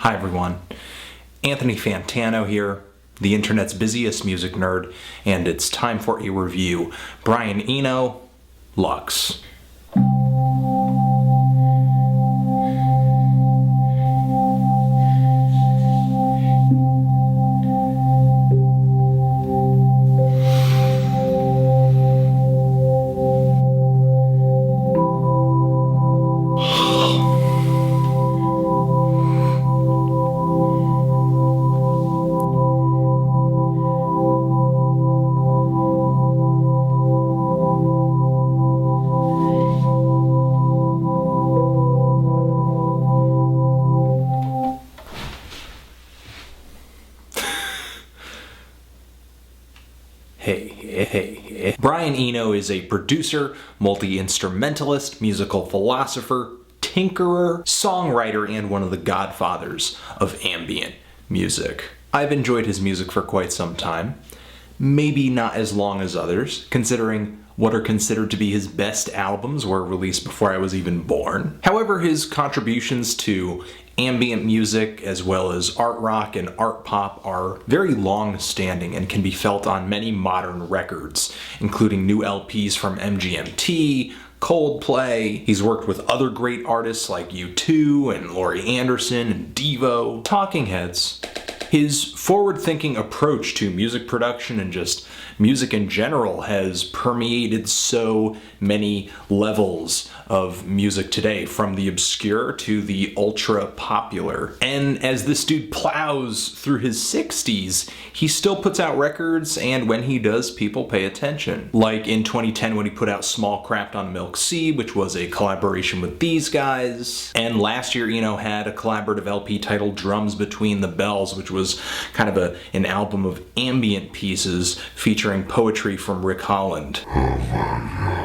Hi everyone, Anthony Fantano here, the internet's busiest music nerd, and it's time for a review. Brian Eno, LUX. Hey. Brian Eno is a producer, multi-instrumentalist, musical philosopher, tinkerer, songwriter, and one of the godfathers of ambient music. I've enjoyed his music for quite some time. Maybe not as long as others, considering what are considered to be his best albums were released before I was even born. However, his contributions to ambient music as well as art rock and art pop are very long-standing and can be felt on many modern records, including new LPs from MGMT, Coldplay. He's worked with other great artists like U2 and Laurie Anderson and Devo, Talking Heads. His forward-thinking approach to music production and just music in general has permeated so many levels of music today, from the obscure to the ultra-popular. And as this dude plows through his 60s, he still puts out records, and when he does, people pay attention. Like in 2010 when he put out Small Craft on Milk Sea, which was a collaboration with these guys. And last year, Eno had a collaborative LP titled Drums Between the Bells, which was kind of an album of ambient pieces featuring poetry from Rick Holland.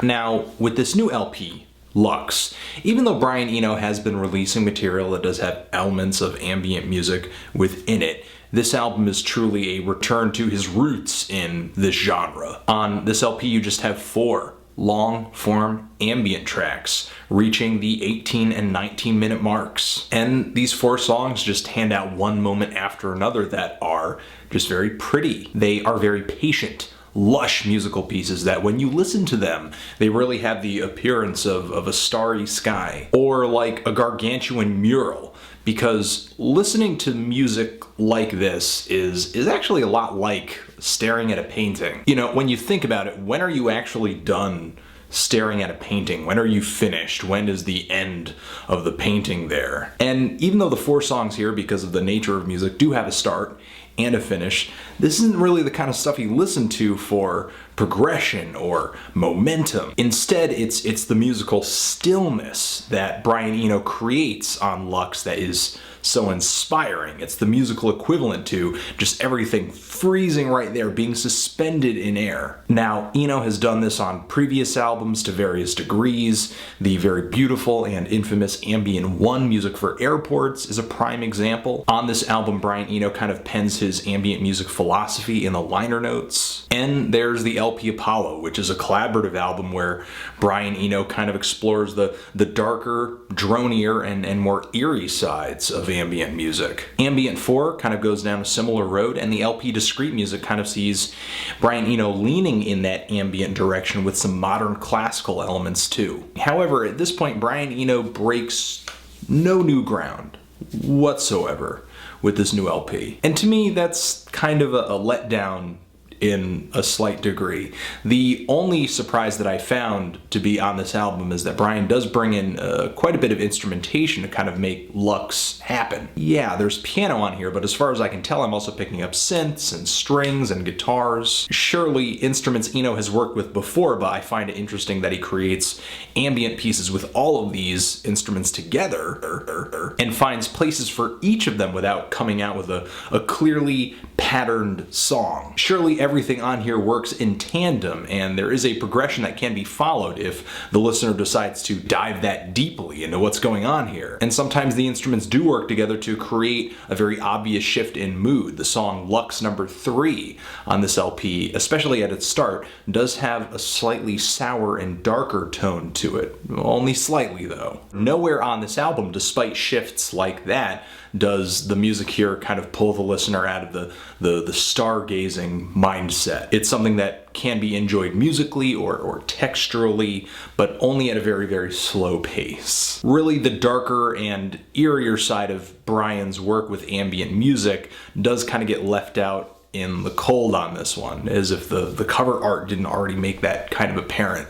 Now, with this new LP, LUX, even though Brian Eno has been releasing material that does have elements of ambient music within it, this album is truly a return to his roots in this genre. On this LP, you just have 4 long-form ambient tracks reaching the 18 and 19 minute marks. And these 4 songs just hand out one moment after another that are just very pretty. They are very patient, lush musical pieces that when you listen to them, they really have the appearance of a starry sky or like a gargantuan mural, because listening to music like this is actually a lot like staring at a painting. You know, when you think about it, when are you actually done staring at a painting? When are you finished? When is the end of the painting there? And even though the 4 songs here, because of the nature of music, do have a start and a finish, this isn't really the kind of stuff you listen to for progression or momentum. Instead, it's the musical stillness that Brian Eno creates on LUX that is so inspiring. It's the musical equivalent to just everything freezing right there, being suspended in air. Now, Eno has done this on previous albums to various degrees. The very beautiful and infamous Ambient 1 Music for Airports is a prime example. On this album, Brian Eno kind of pens his ambient music philosophy in the liner notes. And there's the LP Apollo, which is a collaborative album where Brian Eno kind of explores the darker, dronier, and more eerie sides of ambient music. Ambient 4 kind of goes down a similar road, and the LP Discrete Music kind of sees Brian Eno leaning in that ambient direction with some modern classical elements too. However, at this point, Brian Eno breaks no new ground whatsoever with this new LP. And to me, that's kind of a letdown in a slight degree. The only surprise that I found to be on this album is that Brian does bring in quite a bit of instrumentation to kind of make LUX happen. Yeah, there's piano on here, but as far as I can tell, I'm also picking up synths and strings and guitars. Surely instruments Eno has worked with before, but I find it interesting that he creates ambient pieces with all of these instruments together and finds places for each of them without coming out with a clearly patterned song. Surely every everything on here works in tandem, and there is a progression that can be followed if the listener decides to dive that deeply into what's going on here. And sometimes the instruments do work together to create a very obvious shift in mood. The song Lux number 3 on this LP, especially at its start, does have a slightly sour and darker tone to it. Only slightly, though. Nowhere on this album, despite shifts like that, does the music here kind of pull the listener out of the stargazing mindset. It's something that can be enjoyed musically or texturally, but only at a very, very slow pace. Really, the darker and eerier side of Brian's work with ambient music does kind of get left out in the cold on this one, as if the cover art didn't already make that kind of apparent.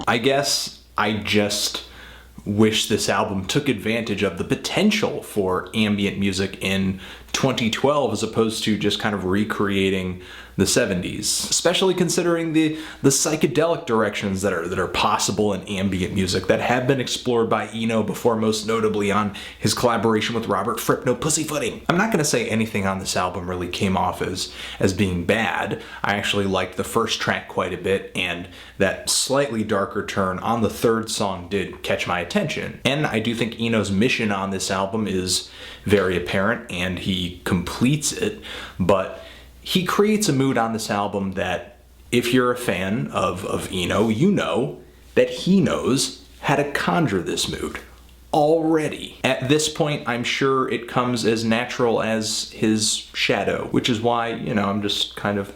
I guess I just wish this album took advantage of the potential for ambient music in 2012 as opposed to just kind of recreating the 70s, especially considering the psychedelic directions that are possible in ambient music that have been explored by Eno before, most notably on his collaboration with Robert Fripp, No Pussyfooting. I'm not going to say anything on this album really came off as being bad. I actually liked the first track quite a bit, and that slightly darker turn on the third song did catch my attention. And I do think Eno's mission on this album is very apparent, and he completes it, but he creates a mood on this album that, if you're a fan of Eno, you know that he knows how to conjure this mood already. At this point, I'm sure it comes as natural as his shadow, which is why, I'm just kind of,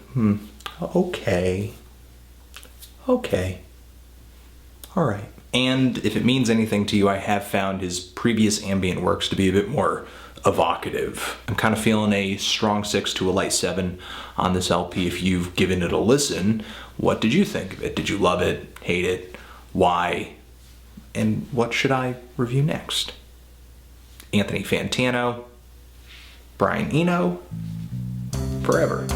okay, all right. And if it means anything to you, I have found his previous ambient works to be a bit more evocative. I'm kind of feeling a strong 6 to a light 7 on this LP. If you've given it a listen, what did you think of it? Did you love it, hate it, why, and what should I review next? Anthony Fantano, Brian Eno, forever.